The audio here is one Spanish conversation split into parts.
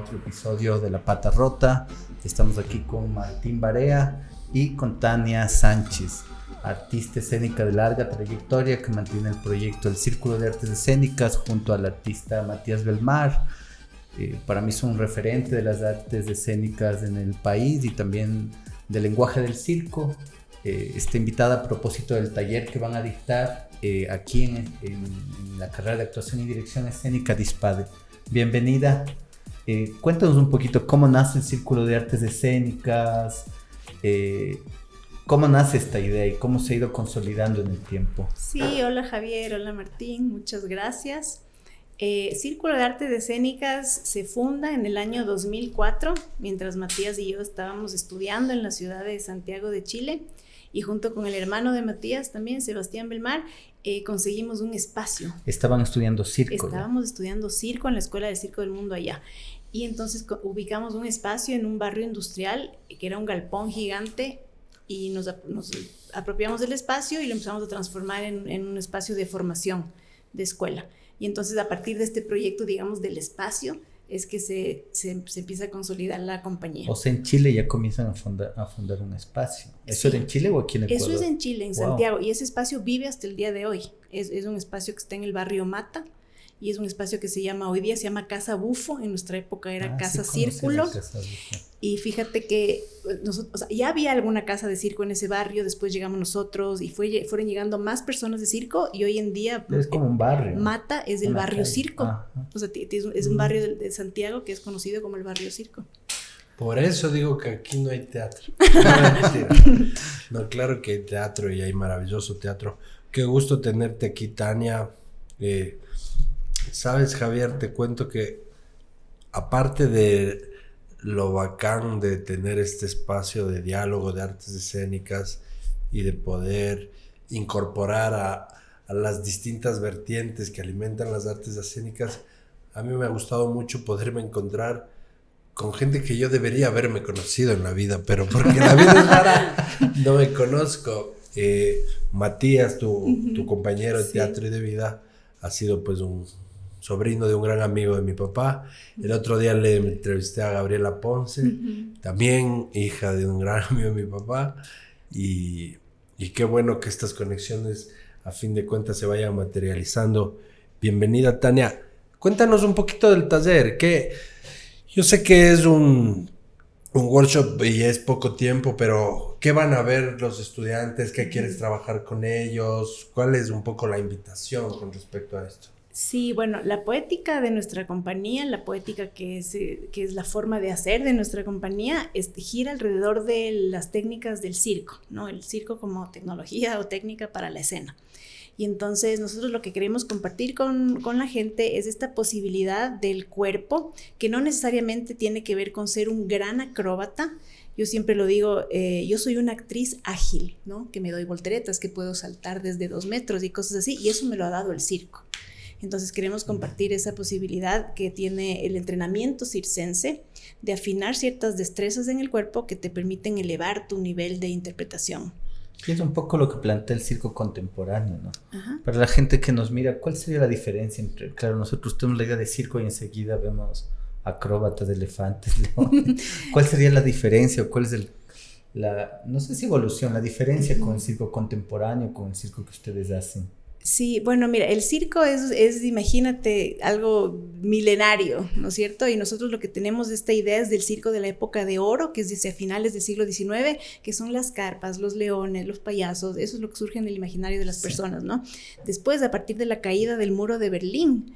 otro episodio de La Pata Rota. Estamos aquí con Martín Barea y con Tania Sánchez, artista escénica de larga trayectoria que mantiene el proyecto El Círculo de Artes Escénicas junto al artista Matías Belmar. Para mí son un referente de las artes escénicas en el país y también del lenguaje del circo. Está invitada a propósito del taller que van a dictar aquí en la carrera de actuación y dirección escénica de ISPADE. Bienvenida. Cuéntanos un poquito cómo nace el Círculo de Artes Escénicas, cómo nace esta idea y cómo se ha ido consolidando en el tiempo. Sí, hola Javier, hola Martín, muchas gracias. Círculo de Artes Escénicas se funda en el año 2004, mientras Matías y yo estábamos estudiando en la ciudad de Santiago de Chile, y junto con el hermano de Matías también, Sebastián Belmar, conseguimos un espacio. Estaban estudiando circo. Estábamos estudiando circo en la Escuela de Circo del Mundo allá. Y entonces ubicamos un espacio en un barrio industrial que era un galpón gigante y nos apropiamos del espacio y lo empezamos a transformar en un espacio de formación de escuela. Y entonces a partir de este proyecto, digamos, del espacio, es que se empieza a consolidar la compañía. O sea, en Chile ya comienzan a fundar un espacio. ¿Eso sí. era en Chile o aquí en Ecuador? Eso es en Chile, en Santiago, y ese espacio vive hasta el día de hoy. Es un espacio que está en el barrio Mata, y es un espacio que hoy día se llama Casa Bufo, en nuestra época era Casa Círculo. Y fíjate que ya había alguna casa de circo en ese barrio, después llegamos nosotros y fueron llegando más personas de circo, y hoy en día es como un barrio. Mata es el barrio calle. Circo. O sea, es un barrio de Santiago que es conocido como el barrio Circo. Por eso digo que aquí no hay teatro. No, claro que hay teatro y hay maravilloso teatro. Qué gusto tenerte aquí, Tania. Sabes, Javier, te cuento que aparte de lo bacán de tener este espacio de diálogo de artes escénicas y de poder incorporar a las distintas vertientes que alimentan las artes escénicas, a mí me ha gustado mucho poderme encontrar con gente que yo debería haberme conocido en la vida, pero porque la vida es rara, no me conozco. Matías, tu compañero de teatro y de vida, ha sido pues un sobrino de un gran amigo de mi papá. El otro día le entrevisté a Gabriela Ponce, también hija de un gran amigo de mi papá, y qué bueno que estas conexiones a fin de cuentas se vayan materializando. Bienvenida, Tania. Cuéntanos un poquito del taller, que yo sé que es un workshop y es poco tiempo, pero ¿qué van a ver los estudiantes? ¿Qué quieres trabajar con ellos? ¿Cuál es un poco la invitación con respecto a esto? Sí, bueno, la poética de nuestra compañía, la poética que es la forma de hacer de nuestra compañía, gira alrededor de las técnicas del circo, ¿no? El circo como tecnología o técnica para la escena. Y entonces nosotros lo que queremos compartir con la gente es esta posibilidad del cuerpo, que no necesariamente tiene que ver con ser un gran acróbata. Yo siempre lo digo, yo soy una actriz ágil, ¿no? Que me doy volteretas, que puedo saltar desde 2 metros y cosas así, y eso me lo ha dado el circo. Entonces queremos compartir esa posibilidad que tiene el entrenamiento circense de afinar ciertas destrezas en el cuerpo que te permiten elevar tu nivel de interpretación. Y es un poco lo que plantea el circo contemporáneo, ¿no? Ajá. Para la gente que nos mira, ¿cuál sería la diferencia entre, claro, nosotros tenemos la idea de circo y enseguida vemos acróbatas, elefantes, ¿no? ¿Cuál sería la diferencia o cuál es no sé si evolución, la diferencia con el circo contemporáneo, con el circo que ustedes hacen? Sí, bueno, mira, el circo es, imagínate, algo milenario, ¿no es cierto? Y nosotros lo que tenemos esta idea es del circo de la época de oro, que es desde finales del siglo XIX, que son las carpas, los leones, los payasos, eso es lo que surge en el imaginario de las personas, ¿no? Después, a partir de la caída del muro de Berlín,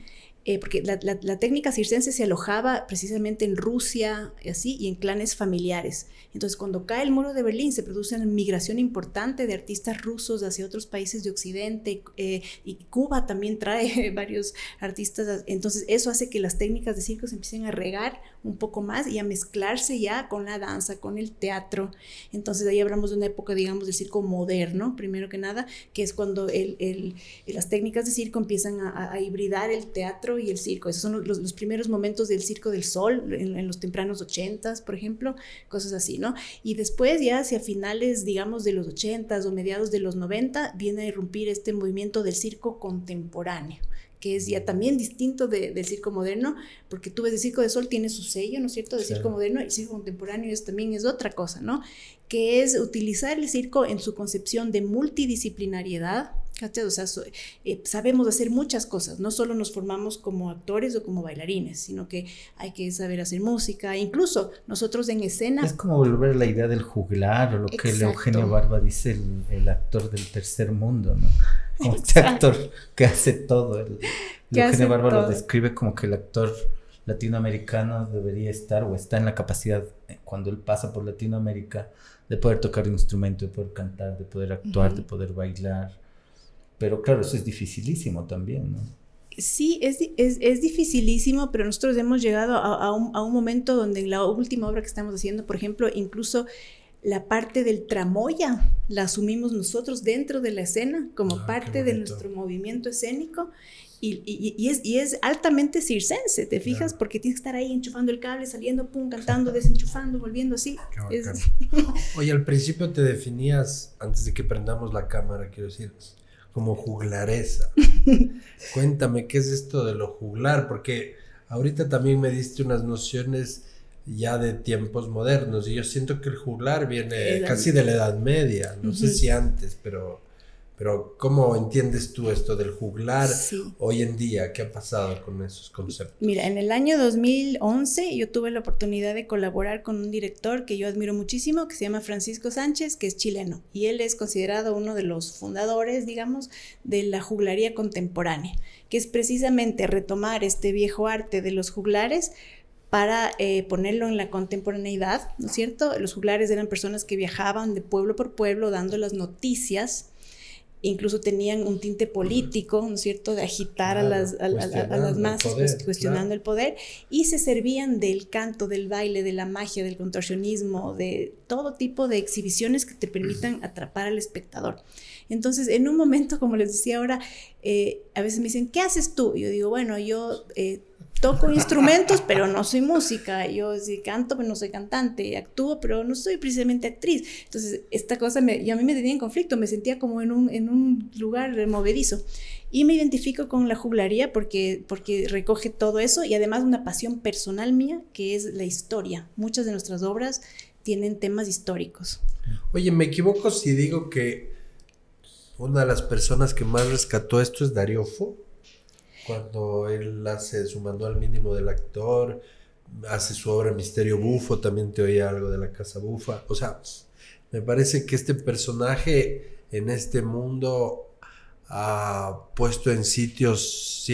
porque la técnica circense se alojaba precisamente en Rusia y en clanes familiares. Entonces, cuando cae el muro de Berlín, se produce una migración importante de artistas rusos hacia otros países de Occidente, y Cuba también trae varios artistas. Entonces, eso hace que las técnicas de circo se empiecen a regar un poco más y a mezclarse ya con la danza, con el teatro. Entonces, ahí hablamos de una época, digamos, del circo moderno, primero que nada, que es cuando las técnicas de circo empiezan a hibridar el teatro y el circo. Esos son los primeros momentos del Circo del Sol, en los tempranos 80s, por ejemplo, cosas así, ¿no? Y después ya hacia finales, digamos, de los 80s o mediados de los 90, viene a irrumpir este movimiento del circo contemporáneo, que es ya también distinto del circo moderno, porque tú ves el Circo de Sol tiene su sello, ¿no es cierto?, de circo moderno, y el circo contemporáneo también es otra cosa, ¿no?, que es utilizar el circo en su concepción de multidisciplinariedad. O sea, sabemos hacer muchas cosas, no solo nos formamos como actores o como bailarines, sino que hay que saber hacer música, incluso nosotros en escena. Es como volver a la idea del juglar, o lo que el Eugenio Barba dice, el actor del tercer mundo, ¿no? Como este actor que hace todo. El Eugenio Barba lo describe como que el actor latinoamericano debería estar o está en la capacidad, cuando él pasa por Latinoamérica, de poder tocar un instrumento, de poder cantar, de poder actuar, de poder bailar. Pero claro, eso es dificilísimo también, ¿no? Sí, es dificilísimo, pero nosotros hemos llegado a un momento donde en la última obra que estamos haciendo, por ejemplo, incluso la parte del tramoya la asumimos nosotros dentro de la escena como parte de nuestro movimiento escénico. Y es altamente circense, ¿te fijas? Claro. Porque tienes que estar ahí enchufando el cable, saliendo, pum, cantando, desenchufando, volviendo así. Oye, al principio te definías, antes de que prendamos la cámara, quiero decir, como juglaresa. Cuéntame, ¿qué es esto de lo juglar? Porque ahorita también me diste unas nociones ya de tiempos modernos, y yo siento que el juglar viene casi de la Edad Media, no sé si antes, pero ¿cómo entiendes tú esto del juglar hoy en día? ¿Qué ha pasado con esos conceptos? Mira, en el año 2011 yo tuve la oportunidad de colaborar con un director que yo admiro muchísimo, que se llama Francisco Sánchez, que es chileno, y él es considerado uno de los fundadores, digamos, de la juglaría contemporánea, que es precisamente retomar este viejo arte de los juglares para ponerlo en la contemporaneidad, ¿no es cierto? Los juglares eran personas que viajaban de pueblo por pueblo dando las noticias. Incluso tenían un tinte político, ¿no es cierto?, de agitar a las masas, cuestionando el poder, y se servían del canto, del baile, de la magia, del contorsionismo, de todo tipo de exhibiciones que te permitan atrapar al espectador. Entonces, en un momento, como les decía ahora, a veces me dicen, ¿qué haces tú? Y yo digo, bueno, yo toco instrumentos, pero no soy música. Yo sí canto, pero no soy cantante. Actúo, pero no soy precisamente actriz. Entonces, esta cosa y a mí me tenía en conflicto. Me sentía como en un lugar movedizo. Y me identifico con la juglaría porque recoge todo eso, y además una pasión personal mía, que es la historia. Muchas de nuestras obras tienen temas históricos. Oye, ¿me equivoco si digo que una de las personas que más rescató esto es Darío Fo? Cuando él hace su manual mínimo del actor, hace su obra Misterio Bufo, también te oía algo de la Casa Bufa. O sea, me parece que este personaje en este mundo ha puesto en sitios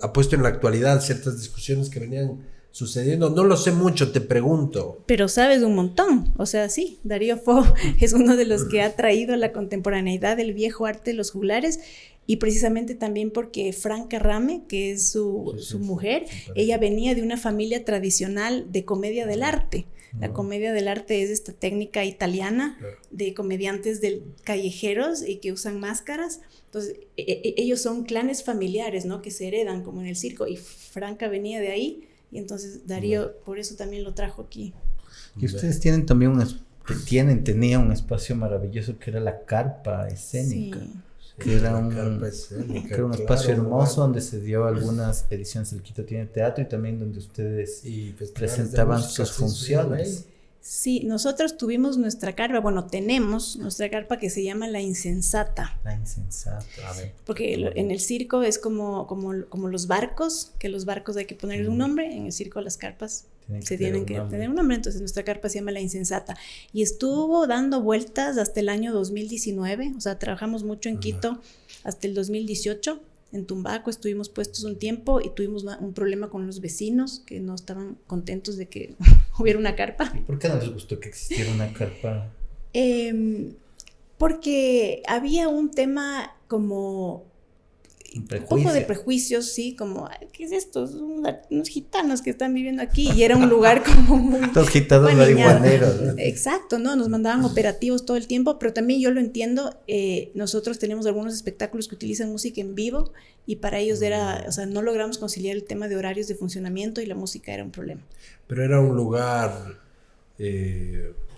ha puesto en la actualidad ciertas discusiones que venían sucediendo. No lo sé mucho, te pregunto. Pero sabes un montón. O sea, sí, Darío Fo es uno de los que ha traído la contemporaneidad del viejo arte de los juglares. Y precisamente también porque Franca Rame, que es su mujer, ella venía de una familia tradicional de comedia del arte. La comedia del arte es esta técnica italiana de comediantes callejeros y que usan máscaras. Entonces, ellos son clanes familiares, ¿no?, que se heredan como en el circo. Y Franca venía de ahí, y entonces Darío por eso también lo trajo aquí. Y ustedes tienen también tenían un espacio maravilloso que era la carpa escénica. Sí. Que era un espacio hermoso donde se dio algunas ediciones del Quito Tiene Teatro, y también donde ustedes presentaban sus funciones. Sí, nosotros tuvimos nuestra carpa, tenemos nuestra carpa que se llama La Insensata. La Insensata. Porque en el circo es como los barcos, que los barcos hay que ponerle un nombre, en el circo las carpas tienen que tener un nombre. Entonces nuestra carpa se llama La Insensata, y estuvo dando vueltas hasta el año 2019, o sea, trabajamos mucho en Quito hasta el 2018. En Tumbaco estuvimos puestos un tiempo y tuvimos un problema con los vecinos que no estaban contentos de que hubiera una carpa. ¿Y por qué no les gustó que existiera una carpa? Porque había un tema como un poco de prejuicios, sí, como, ¿qué es esto? Son unos gitanos que están viviendo aquí, y era un lugar como muy... Los gitanos marihuaneros, ¿no? Exacto, ¿no? Nos mandaban operativos todo el tiempo, pero también yo lo entiendo, nosotros tenemos algunos espectáculos que utilizan música en vivo, y para ellos no logramos conciliar el tema de horarios de funcionamiento, y la música era un problema. Pero era un lugar...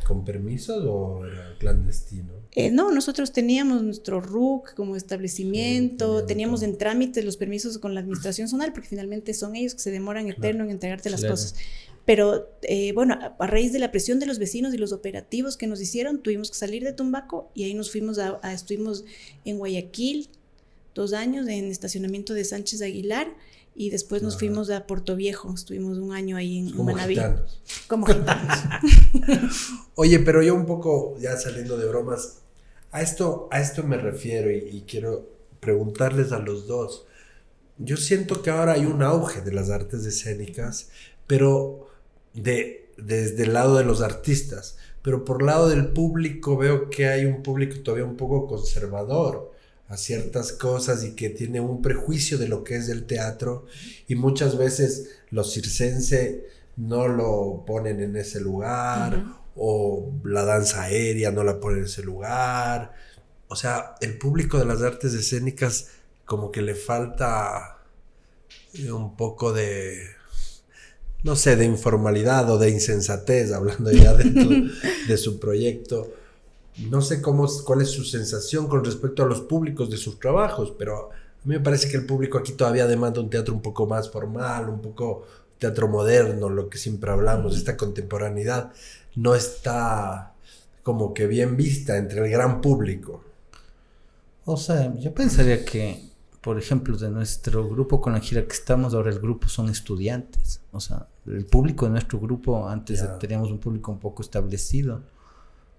con permisos o era clandestino? No, nosotros teníamos nuestro RUC como establecimiento, Sí, teníamos en trámite los permisos con la administración zonal, porque finalmente son ellos que se demoran eterno en entregarte las cosas. Pero bueno, a raíz de la presión de los vecinos y los operativos que nos hicieron, tuvimos que salir de Tumbaco y ahí nos fuimos estuvimos en Guayaquil 2 años en estacionamiento de Sánchez Aguilar. Y después nos fuimos a Puerto Viejo, estuvimos 1 año ahí en Manaví. Como gitanos. Oye, pero yo un poco, ya saliendo de bromas, a esto me refiero y quiero preguntarles a los dos. Yo siento que ahora hay un auge de las artes escénicas, pero desde el lado de los artistas, pero por el lado del público veo que hay un público todavía un poco conservador a ciertas cosas y que tiene un prejuicio de lo que es el teatro, y muchas veces los circenses no lo ponen en ese lugar, o la danza aérea no la ponen en ese lugar. O sea, el público de las artes escénicas como que le falta un poco de, no sé, de informalidad o de insensatez, hablando ya de su proyecto. No sé cuál es su sensación con respecto a los públicos de sus trabajos, pero a mí me parece que el público aquí todavía demanda un teatro un poco más formal, un poco teatro moderno, lo que siempre hablamos. Esta contemporaneidad no está como que bien vista entre el gran público. O sea, yo pensaría que, por ejemplo, de nuestro grupo con la gira que estamos, ahora el grupo son estudiantes. O sea, el público de nuestro grupo, antes teníamos un público un poco establecido,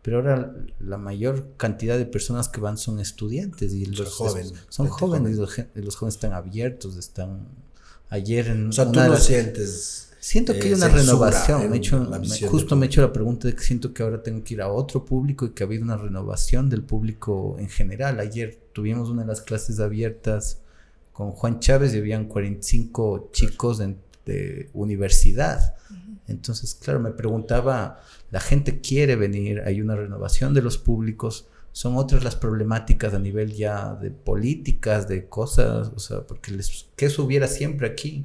pero ahora la mayor cantidad de personas que van son estudiantes y los jóvenes. Son jóvenes y los jóvenes están abiertos, están ayer en... O sea, tú no sientes... Siento que hay una renovación. Justo me he hecho la pregunta de que siento que ahora tengo que ir a otro público y que ha habido una renovación del público en general. Ayer tuvimos una de las clases abiertas con Juan Chávez y habían 45 chicos de universidad. Entonces, claro, me preguntaba, la gente quiere venir, hay una renovación de los públicos, son otras las problemáticas a nivel ya de políticas, de cosas, o sea, porque que eso hubiera siempre aquí,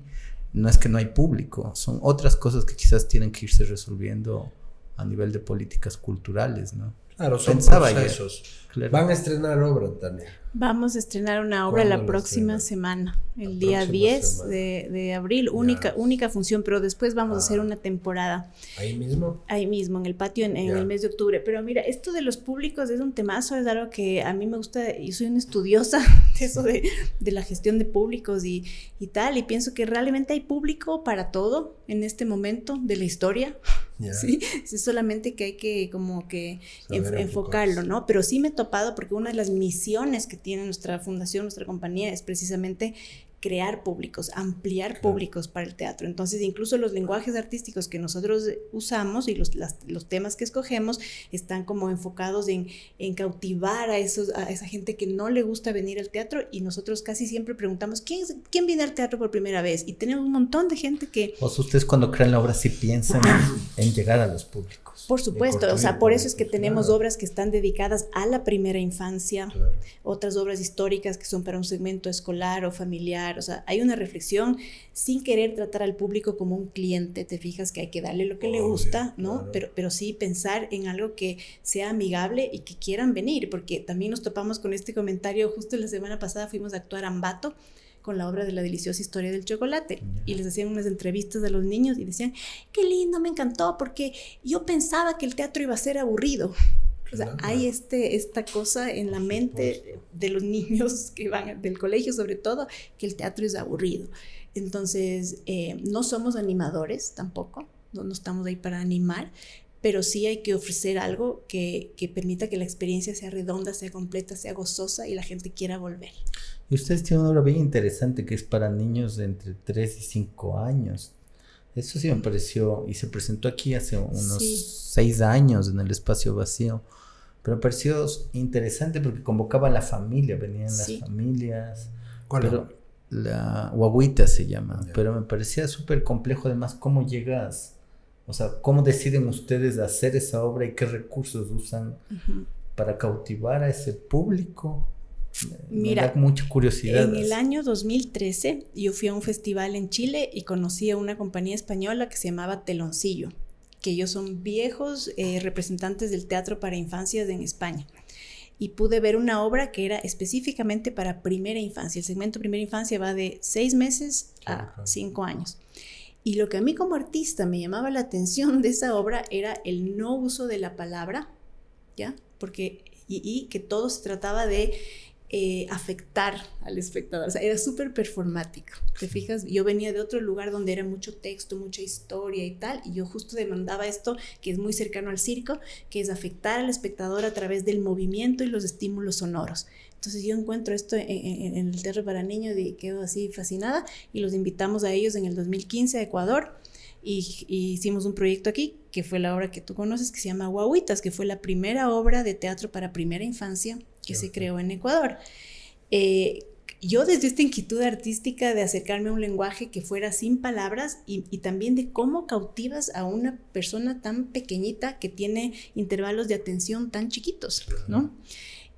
no es que no hay público, son otras cosas que quizás tienen que irse resolviendo a nivel de políticas culturales, ¿no? Claro, son procesos. Claro. Van a estrenar obra, Tania. Vamos a estrenar una obra la próxima semana, el día 10 de abril, única función, pero después vamos a hacer una temporada. ¿Ahí mismo? Ahí mismo, en el patio, en el mes de octubre. Pero mira, esto de los públicos es un temazo, es algo que a mí me gusta, y soy una estudiosa de eso de la gestión de públicos y tal, y pienso que realmente hay público para todo en este momento de la historia. Sí, es solamente que hay que como que enfocarlo, ¿no? Pero sí me he topado, porque una de las misiones que tiene nuestra fundación, nuestra compañía, es precisamente crear públicos, ampliar públicos para el teatro. Entonces, incluso los lenguajes artísticos que nosotros usamos y los temas que escogemos están como enfocados en cautivar a esa gente que no le gusta venir al teatro, y nosotros casi siempre preguntamos, ¿quién viene al teatro por primera vez? Y tenemos un montón de gente que... O sea, ustedes cuando crean la obra sí piensan en llegar a los públicos. Por supuesto, o sea, por eso es que tenemos obras que están dedicadas a la primera infancia, otras obras históricas que son para un segmento escolar o familiar. O sea, hay una reflexión sin querer tratar al público como un cliente. Te fijas que hay que darle lo que le gusta, ¿no? Pero sí pensar en algo que sea amigable y que quieran venir, porque también nos topamos con este comentario. Justo la semana pasada fuimos a actuar a Ambato con la obra de La deliciosa historia del chocolate, y les hacían unas entrevistas a los niños y decían, qué lindo, me encantó, porque yo pensaba que el teatro iba a ser aburrido. O sea, hay esta cosa en la mente de los niños que van del colegio, sobre todo, que el teatro es aburrido. Entonces, no somos animadores tampoco, no estamos ahí para animar, pero sí hay que ofrecer algo que permita que la experiencia sea redonda, sea completa, sea gozosa y la gente quiera volver. Y ustedes tienen una obra bien interesante que es para niños de entre 3 y 5 años. Eso sí me pareció, y se presentó aquí hace unos 6 años en el Espacio Vacío. Pero me pareció interesante porque convocaba a la familia, venían las familias. ¿Cuál? Pero la Guaguita se llama. Pero me parecía súper complejo además cómo llegas, o sea, cómo deciden ustedes hacer esa obra y qué recursos usan para cautivar a ese público. Mira, me da mucha curiosidad. En el año 2013 yo fui a un festival en Chile y conocí a una compañía española que se llamaba Teloncillo, que ellos son viejos representantes del teatro para infancias en España. Y pude ver una obra que era específicamente para primera infancia. El segmento primera infancia va de 6 meses a 5 años. Y lo que a mí como artista me llamaba la atención de esa obra era el no uso de la palabra, ¿ya? Porque, y que todo se trataba de afectar al espectador. O sea, era súper performático. ¿Te fijas? Yo venía de otro lugar donde era mucho texto, mucha historia y tal, y yo justo demandaba esto que es muy cercano al circo, que es afectar al espectador a través del movimiento y los estímulos sonoros. Entonces yo encuentro esto en el Teatro para Niños y quedo así fascinada, y los invitamos a ellos en el 2015 a Ecuador, y hicimos un proyecto aquí, que fue la obra que tú conoces, que se llama Guaguitas, que fue la primera obra de teatro para primera infancia que se creó en Ecuador. Yo desde esta inquietud artística de acercarme a un lenguaje que fuera sin palabras y también de cómo cautivas a una persona tan pequeñita que tiene intervalos de atención tan chiquitos, ¿no?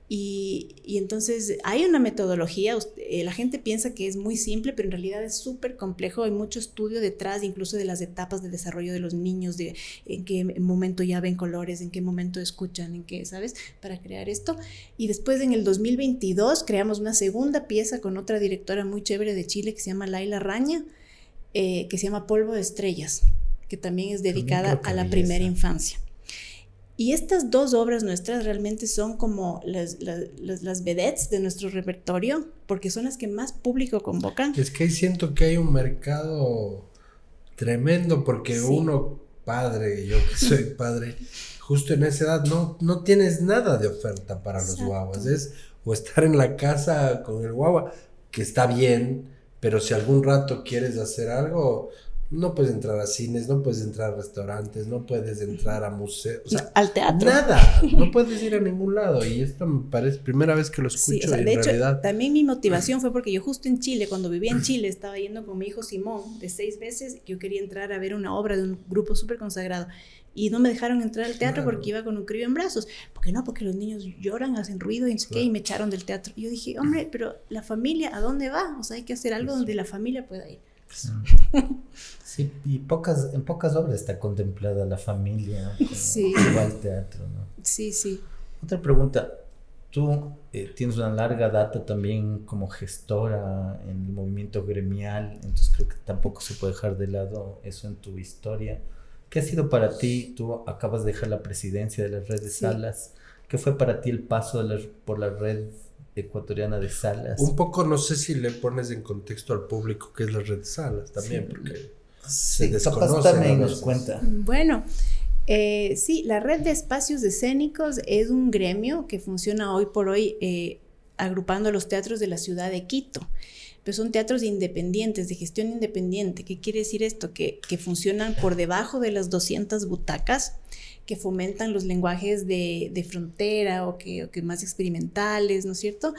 Y entonces hay una metodología, la gente piensa que es muy simple, pero en realidad es súper complejo. Hay mucho estudio detrás, incluso de las etapas de desarrollo de los niños, de en qué momento ya ven colores, en qué momento escuchan, en qué, ¿sabes? Para crear esto. Y después en el 2022 creamos una segunda pieza con otra directora muy chévere de Chile que se llama Laila Raña, que se llama Polvo de Estrellas, que también es dedicada a la primera infancia. Y estas dos obras nuestras realmente son como las vedettes de nuestro repertorio, porque son las que más público convocan. Es que siento que hay un mercado tremendo, porque uno, padre, yo que soy padre, justo en esa edad no tienes nada de oferta para los guaguas. Es o estar en la casa con el guagua, que está bien, pero si algún rato quieres hacer algo, no puedes entrar a cines, no puedes entrar a restaurantes, no puedes entrar a museos, o sea, al teatro. Nada, no puedes ir a ningún lado, y esto me parece primera vez que lo escucho. Sí, o sea, y de en hecho, realidad también mi motivación fue porque yo justo en Chile, cuando vivía en Chile, estaba yendo con mi hijo Simón de 6 meses, yo quería entrar a ver una obra de un grupo súper consagrado, y no me dejaron entrar al teatro porque iba con un crío en brazos. ¿Por qué no? Porque los niños lloran, hacen ruido y no sé qué, y me echaron del teatro. Y yo dije, hombre, pero la familia, ¿a dónde va? O sea, hay que hacer algo donde la familia pueda ir. Sí, y en pocas obras está contemplada la familia, sí. Igual teatro, ¿no? Sí, sí. Otra pregunta, tú tienes una larga data también como gestora en el movimiento gremial, entonces creo que tampoco se puede dejar de lado eso en tu historia. ¿Qué ha sido para ti? Tú acabas de dejar la presidencia de la red de salas. ¿Qué fue para ti el paso por la red ecuatoriana de salas? Un poco, no sé si le pones en contexto al público qué es la red de salas también, porque se desconoce. También nos cuenta. Bueno, sí, la red de espacios escénicos es un gremio que funciona hoy por hoy agrupando los teatros de la ciudad de Quito. Pero son teatros independientes, de gestión independiente. ¿Qué quiere decir esto? Que funcionan por debajo de las 200 butacas, que fomentan los lenguajes de frontera o que más experimentales, ¿no es cierto?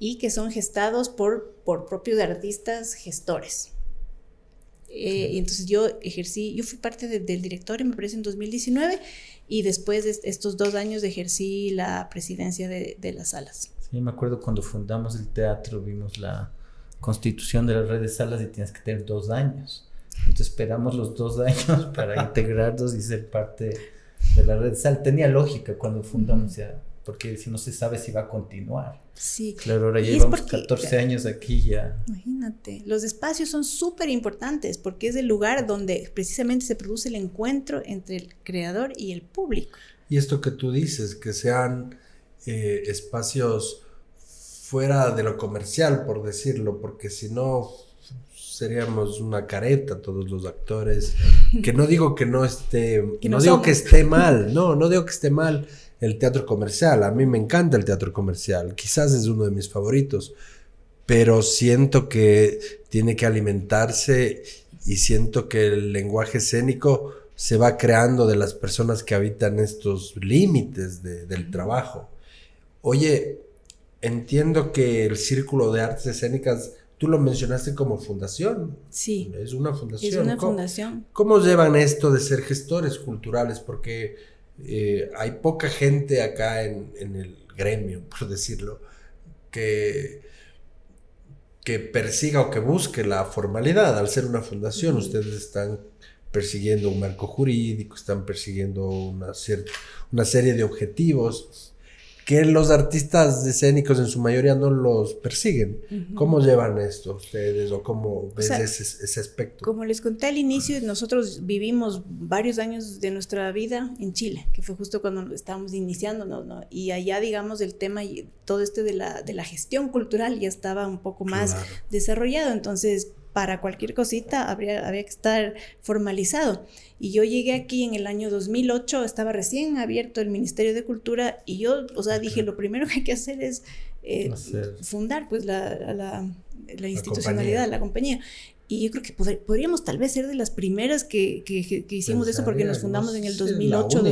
Y que son gestados por propios artistas gestores. Y entonces yo fui parte del directorio, me parece, en 2019, y después de estos 2 años ejercí la presidencia de las salas. Sí, me acuerdo cuando fundamos el teatro, vimos la constitución de la red de salas y tienes que tener 2 años. Entonces esperamos los 2 años para integrarnos y ser parte de la red de salas. Tenía lógica cuando fundamos ya, porque si no se sabe si va a continuar. Sí. Claro, ahora llevamos 14 años aquí ya. Imagínate, los espacios son súper importantes porque es el lugar donde precisamente se produce el encuentro entre el creador y el público. Y esto que tú dices, que sean espacios fuera de lo comercial, por decirlo, porque si no seríamos una careta todos los actores, que no digo que no esté, no digo que esté mal, no digo que esté mal el teatro comercial, a mí me encanta el teatro comercial, quizás es uno de mis favoritos, pero siento que tiene que alimentarse y siento que el lenguaje escénico se va creando de las personas que habitan estos límites del trabajo. Oye, entiendo que el Círculo de Artes Escénicas, tú lo mencionaste como fundación. Sí. Es una fundación. Es una fundación. ¿Cómo llevan esto de ser gestores culturales? Porque hay poca gente acá en el gremio, por decirlo, que persiga o que busque la formalidad al ser una fundación. Ustedes están persiguiendo un marco jurídico, están persiguiendo una serie de objetivos que los artistas escénicos en su mayoría no los persiguen. Uh-huh. ¿Cómo llevan esto ustedes o cómo ves ese aspecto? Como les conté al inicio, nosotros vivimos varios años de nuestra vida en Chile, que fue justo cuando estábamos iniciándonos, ¿no? Y allá, digamos, el tema, todo de la gestión cultural ya estaba un poco más desarrollado, entonces para cualquier cosita había que estar formalizado. Y yo llegué aquí en el año 2008, estaba recién abierto el Ministerio de Cultura y yo, dije, lo primero que hay que hacer es fundar pues la institucionalidad, la compañía. Y yo creo que podríamos tal vez ser de las primeras que hicimos eso, porque nos fundamos en el 2008.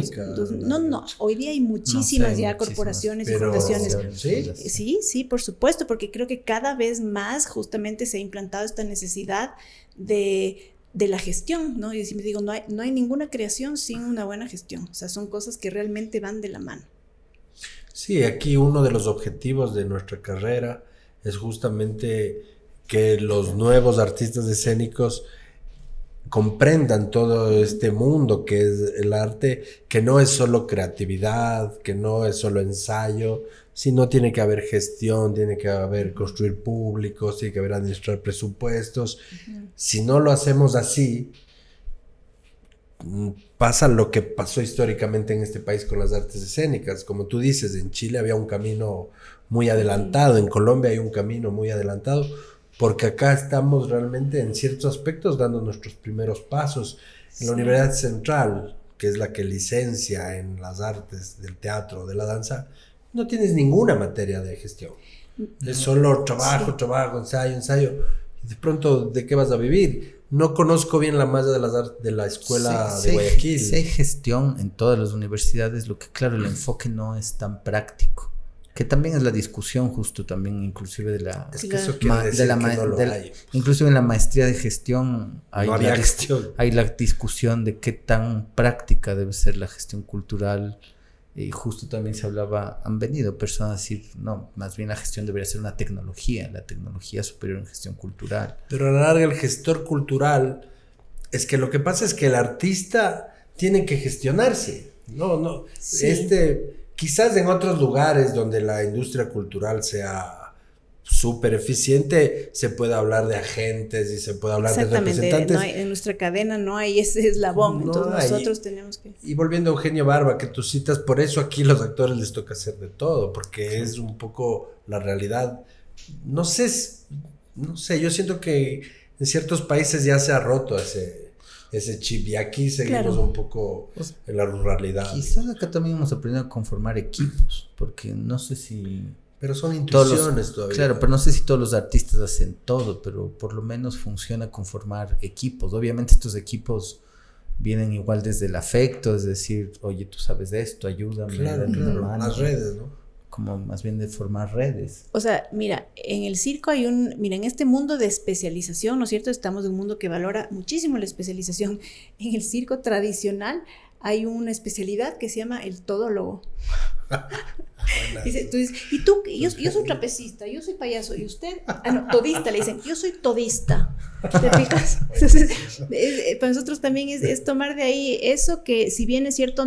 No, hoy día hay muchísimas corporaciones y fundaciones. Sí, por supuesto, porque creo que cada vez más justamente se ha implantado esta necesidad de la gestión, ¿no? Y siempre digo, no hay ninguna creación sin una buena gestión. O sea, son cosas que realmente van de la mano. Sí, aquí uno de los objetivos de nuestra carrera es justamente que los nuevos artistas escénicos comprendan todo este mundo que es el arte, que no es solo creatividad, que no es solo ensayo, sino tiene que haber gestión, tiene que haber construir públicos, tiene que haber administrar presupuestos. Uh-huh. Si no lo hacemos así, pasa lo que pasó históricamente en este país con las artes escénicas. Como tú dices, en Chile había un camino muy adelantado, en Colombia hay un camino muy adelantado, porque acá estamos realmente en ciertos aspectos dando nuestros primeros pasos. En la Universidad Central, que es la que licencia en las artes del teatro, de la danza, no tienes ninguna materia de gestión. Es solo trabajo, ensayo. Y de pronto, ¿de qué vas a vivir? No conozco bien la malla de la escuela de Guayaquil. Sí hay gestión en todas las universidades, lo que claro, el enfoque no es tan práctico. Que también es la discusión justo también inclusive de la... Es que eso quiere decir que no lo hay. Inclusive en la maestría de gestión hay, no había gestión. Hay la discusión de qué tan práctica debe ser la gestión cultural. Y justo también se hablaba, han venido personas a decir, no, más bien la gestión debería ser una tecnología, la tecnología superior en gestión cultural. Pero a la larga el gestor cultural, es que lo que pasa es que el artista tiene que gestionarse. No, sí. Quizás en otros lugares donde la industria cultural sea súper eficiente, se puede hablar de agentes y se puede hablar de representantes. En nuestra cadena no hay ese eslabón, entonces nosotros tenemos que... Y volviendo a Eugenio Barba, que tú citas, por eso aquí los actores les toca hacer de todo, porque es un poco la realidad. No sé, yo siento que en ciertos países ya se ha roto ese chip y aquí seguimos un poco en la ruralidad. Quizás acá también hemos aprendido a conformar equipos, porque no sé si... Pero son intuiciones todavía. Claro, pero no sé si todos los artistas hacen todo, pero por lo menos funciona conformar equipos. Obviamente estos equipos vienen igual desde el afecto, es decir, oye, tú sabes de esto, ayúdame. Claro, las redes, ¿no? Como más bien de formar redes. O sea, mira, en el circo en este mundo de especialización, ¿no es cierto? Estamos en un mundo que valora muchísimo la especialización. En el circo tradicional hay una especialidad que se llama el todólogo. Tú dices, y tú, yo soy trapecista, yo soy payaso, y usted, todista, le dicen, yo soy todista. ¿Te fijas? Entonces, para nosotros también es tomar de ahí eso que, si bien es cierto,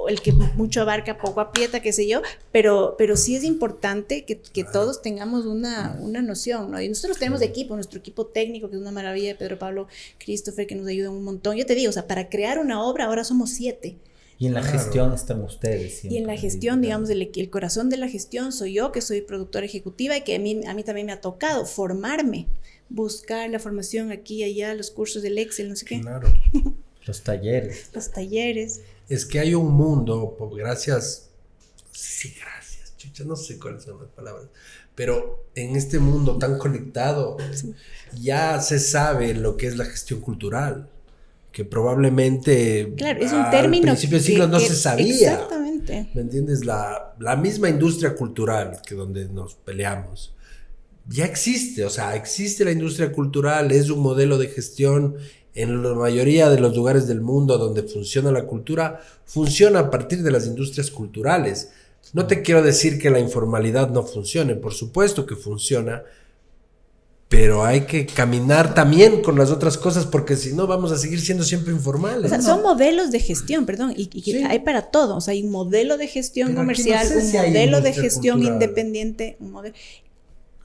el que mucho abarca, poco aprieta, qué sé yo, pero sí es importante que todos tengamos una noción, ¿no? Y nosotros tenemos nuestro equipo técnico, que es una maravilla, Pedro Pablo Christopher, que nos ayuda un montón. Yo te digo, o sea, para crear una obra, ahora somos 7. Y en la gestión están ustedes siempre. Y en la gestión, digamos, el corazón de la gestión soy yo, que soy productora ejecutiva, y que a mí también me ha tocado formarme, buscar la formación aquí y allá, los cursos del Excel, no sé qué. Claro. Los talleres. Es que hay un mundo, gracias, chucha, no sé cuáles son las palabras, pero en este mundo tan conectado, ya se sabe lo que es la gestión cultural, que probablemente es un término al principio del siglo no se sabía. Exactamente. ¿Me entiendes? La misma industria cultural, que donde nos peleamos, ya existe, o sea, existe la industria cultural, es un modelo de gestión. En la mayoría de los lugares del mundo donde funciona la cultura, funciona a partir de las industrias culturales. No te quiero decir que la informalidad no funcione, por supuesto que funciona, pero hay que caminar también con las otras cosas porque si no vamos a seguir siendo siempre informales. O sea, son modelos de gestión, perdón, y Sí. hay para todo. O sea, hay un modelo de gestión Pero aquí comercial, no sé un si hay modelo de industria gestión cultural. independiente, un modelo.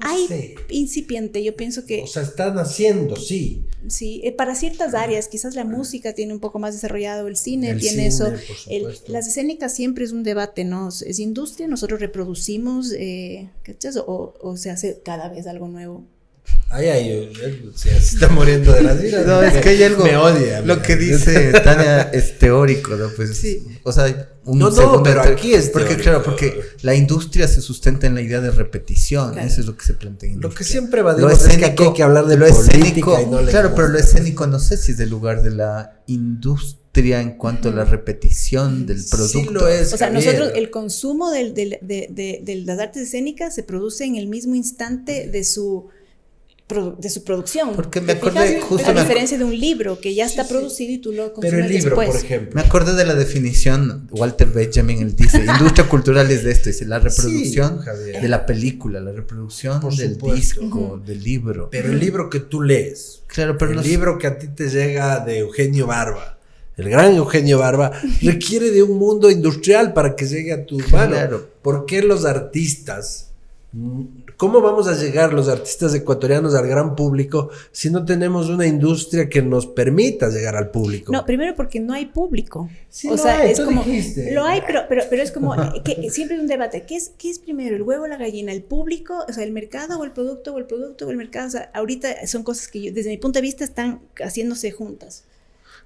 No Hay sé. incipiente, yo pienso que O sea, están haciendo, sí. sí, para ciertas áreas, quizás la música tiene un poco más desarrollado, el cine El tiene cine, eso. por supuesto. Las escénicas siempre es un debate, ¿no? Es industria, nosotros reproducimos, ¿cachas? O se hace cada vez algo nuevo. Ay, se está muriendo de las iras. No, es que hay algo. Me odia. Lo que dice Tania es teórico, ¿no? Pues, Sí. o sea, No, pero aquí es porque, teórico. claro, porque la industria se sustenta en la idea de repetición. Claro. Eso es lo que se plantea en Lo que industria. siempre va a Lo decir es que escénico, aquí hay que hablar de lo política escénico, y no le claro, pero lo gusta. escénico no sé si es del lugar de la industria en cuanto a la repetición del producto. Sí lo es. O sea, Javier. nosotros, el consumo de las artes escénicas se produce en el mismo instante de su producción. Porque me ¿Te acordé, fijas? justo a me diferencia de un libro que ya está sí. producido y tú lo consumes Pero el libro, después. por ejemplo. Me acordé de la definición, Walter Benjamin, él dice, industria cultural es de esto, dice, la reproducción Sí, Javier. de la película, la reproducción Por del supuesto. disco, del libro. Pero el libro que tú lees, Claro, pero el no libro que a ti te llega de Eugenio Barba, el gran Eugenio Barba, requiere de un mundo industrial para que llegue a tu mano. Claro. ¿Por qué los artistas? ¿Cómo vamos a llegar los artistas ecuatorianos al gran público si no tenemos una industria que nos permita llegar al público? No, primero porque no hay público. Sí o lo sea, hay, es tú como dijiste. lo hay, pero es como que siempre hay un debate. ¿Qué es primero, el huevo o la gallina? ¿El público, o sea, el mercado o el producto o el mercado? O sea, ahorita son cosas que desde mi punto de vista están haciéndose juntas.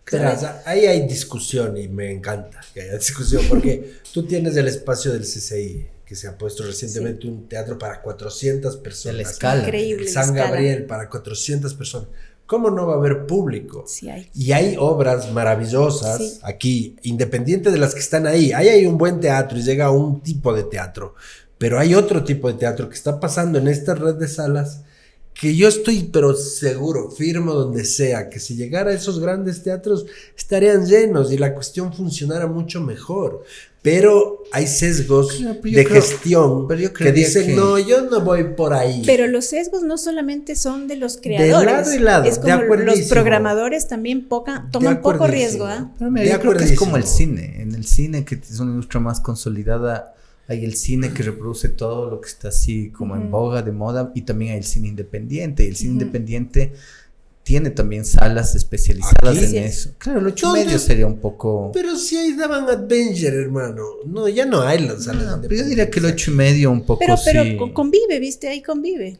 Verás, ¿Sabes? ahí hay discusión y me encanta que haya discusión porque tú tienes el espacio del CCI que se ha puesto recientemente un teatro para 400 personas. De la Scala. Increíble. San Scala. Gabriel para 400 personas. ¿Cómo no va a haber público? Sí hay. Y hay obras maravillosas Sí. aquí, independiente de las que están ahí. Ahí hay un buen teatro y llega un tipo de teatro. Pero hay otro tipo de teatro que está pasando en esta red de salas que yo estoy, pero seguro, firmo donde sea, que si llegara a esos grandes teatros estarían llenos y la cuestión funcionara mucho mejor. Pero hay sesgos Claro, pero yo de creo- gestión pero yo que creería dicen, que- no, yo no voy por ahí. Pero los sesgos no solamente son de los creadores. lado y lado, es de como los acuerdísimo. programadores también toman poco acuerdísimo. riesgo, ¿ah? Pero mira, De yo creo que es como el acuerdísimo. cine. En el cine, que es una industria más consolidada, hay el cine que reproduce todo lo que está así como en boga, de moda, y también hay el cine independiente. Y el cine independiente tiene también salas especializadas Aquí en sí. eso. Claro, el 8 ¿Dónde? medio sería un poco... Pero si ahí daban Adventure, hermano. No, ya no hay las salas No, pero yo diría que el independientes. 8 y medio un poco Pero sí. convive, ¿viste? Ahí convive.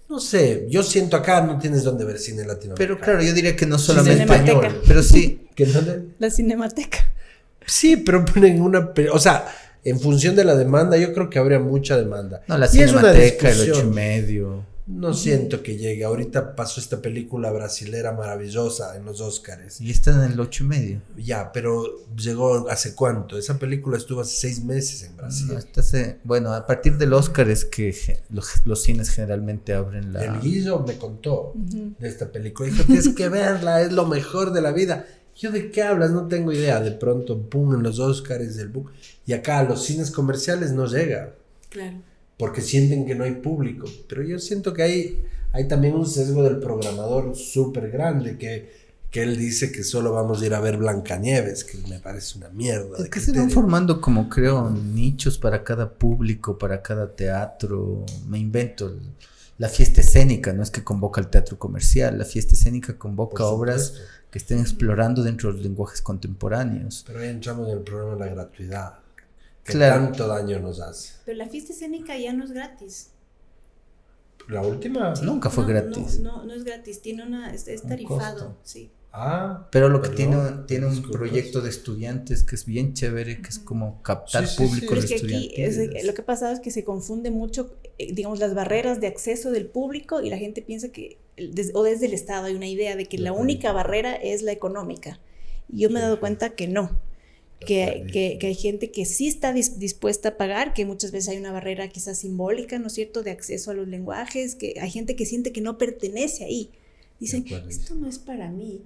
No sé, yo siento acá no tienes dónde ver cine latinoamericano. Pero claro, yo diría que no solamente... Cinemateca. Pero sí, ¿Que dónde? La Cinemateca. Sí, pero ponen o sea, en función de la demanda, yo creo que habría mucha demanda. no, la Y es una Cinemateca, el discusión. 8 y medio. No siento que llegue. Ahorita pasó esta película brasilera maravillosa en los Óscares. Y están en el 8 y medio. Ya, pero llegó ¿hace cuánto? Esa película estuvo hace 6 meses en Brasil. No, bueno, a partir del Oscar es que los cines generalmente abren la... El Guillo me contó de esta película. Dijo, tienes que verla, es lo mejor de la vida. Yo, ¿de qué hablas? No tengo idea. De pronto, pum, en los Óscares, el boom. Y acá a los cines comerciales no llega. Claro. Porque sienten que no hay público. Pero yo siento que hay también un sesgo del programador súper grande que él dice que solo vamos a ir a ver Blancanieves, que me parece una mierda. Es de que se van criterio. formando como creo nichos para cada público, para cada teatro. Me invento la fiesta escénica, no es que convoca al teatro comercial, la fiesta escénica convoca Por obras supuesto. que estén explorando dentro de los lenguajes contemporáneos. Pero ahí entramos en el problema de la gratuidad. Que Claro. tanto daño nos hace. Pero la fiesta escénica ya no es gratis. La última. Nunca fue gratis. No es gratis, es Un tarifado, costo. sí. Ah, Pero lo que perdón, tiene un disculpas. proyecto de estudiantes que es bien chévere, que es como captar Sí, sí, público sí. Pero de es que aquí estudiantes. lo que ha pasado es que se confunde mucho, digamos, las barreras de acceso del público y la gente piensa que, o desde el Estado hay una idea de que la única barrera es la económica. Y yo me he dado cuenta que no. Que hay gente que sí está dispuesta a pagar, que muchas veces hay una barrera quizás simbólica, ¿no es cierto?, de acceso a los lenguajes, que hay gente que siente que no pertenece ahí. Dicen, De acuerdo. esto no es para mí.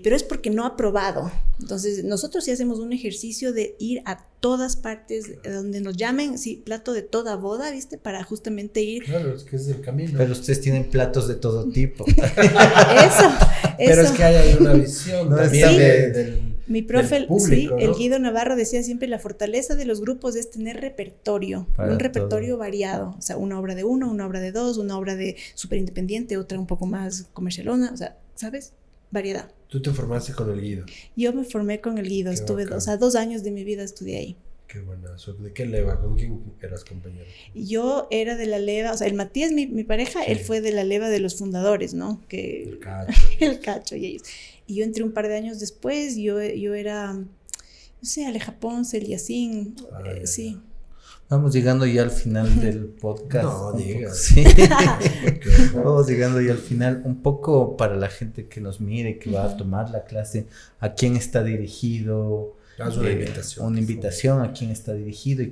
pero es porque no ha probado. Entonces nosotros sí hacemos un ejercicio de ir a todas partes donde nos llamen, sí, plato de toda boda, ¿viste? Para justamente ir. Claro, es que es el camino. Pero ustedes tienen platos de todo tipo. Eso. Pero es que hay una visión No, también sí. del Mi profe, del público, sí, ¿no? el Guido Navarro decía siempre, la fortaleza de los grupos es tener repertorio, Para un repertorio todo. variado, o sea, una obra de uno, una obra de dos, una obra de súper independiente, otra un poco más comercialona, o sea, ¿sabes? Variedad. Tú te formaste con el Guido. Yo me formé con el Guido, Qué estuve, bacán. o sea, 2 años de mi vida estudié ahí. Qué buenazo. ¿De qué leva? ¿Con quién eras compañero? Y yo era de la leva, o sea, el Matías, mi pareja, Sí. él fue de la leva de los fundadores, ¿no? El Que cacho. el Cacho y ellos. Y yo entré un par de años después, yo era, no sé, Aleja Ponce, el Yacín, Ya. sí. Vamos llegando ya al final del podcast. No, Un diga. poco, sí. Ok. Vamos llegando ya al final. Un poco para la gente que nos mire, que va a tomar la clase, ¿a quién está dirigido? Haz una invitación. Una invitación a quién está dirigido y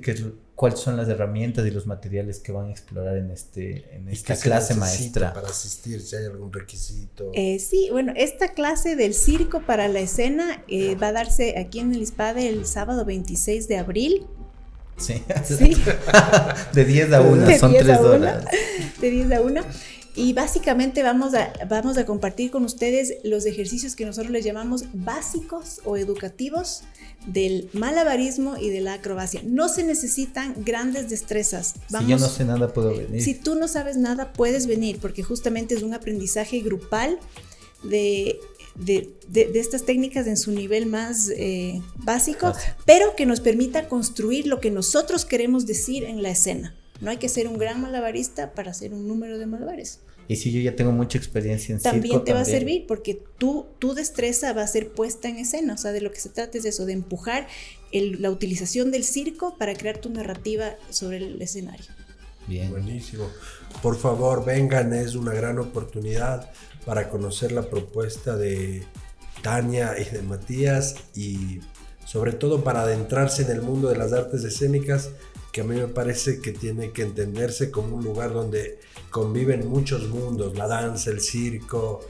cuáles son las herramientas y los materiales que van a explorar en ¿Y esta qué se clase necesita maestra. para asistir? Si hay algún requisito. Sí, bueno, esta clase del circo para la escena va a darse aquí en el ISPADE el sábado 26 de abril. Sí. Sí, De 10 a 1, De son 10 a 3 1. horas. de 10 a 1. Y básicamente vamos a compartir con ustedes los ejercicios que nosotros les llamamos básicos o educativos del malabarismo y de la acrobacia. No se necesitan grandes destrezas. Si yo no sé nada, puedo venir. Si tú no sabes nada, puedes venir, porque justamente es un aprendizaje grupal de estas técnicas en su nivel más básico, pero que nos permita construir lo que nosotros queremos decir en la escena. No hay que ser un gran malabarista para hacer un número de malabares. Y si yo ya tengo mucha experiencia en También circo, te va a servir, porque tu destreza va a ser puesta en escena. O sea, de lo que se trata es eso, de empujar la utilización del circo para crear tu narrativa sobre el escenario. Bien. Buenísimo. Por favor, vengan, es una gran oportunidad para conocer la propuesta de Tania y de Matías y sobre todo para adentrarse en el mundo de las artes escénicas, que a mí me parece que tiene que entenderse como un lugar donde conviven muchos mundos, la danza, el circo,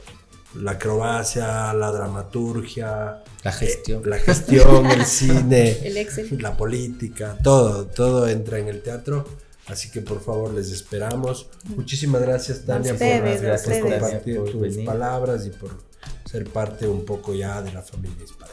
la acrobacia, la dramaturgia, La gestión. el cine, El Excel. la política, todo entra en el teatro. Así que por favor les esperamos. Muchísimas gracias, Tania, Ustedes, por ustedes. compartir Por tus venir. palabras y por ser parte un poco ya de la familia hispana.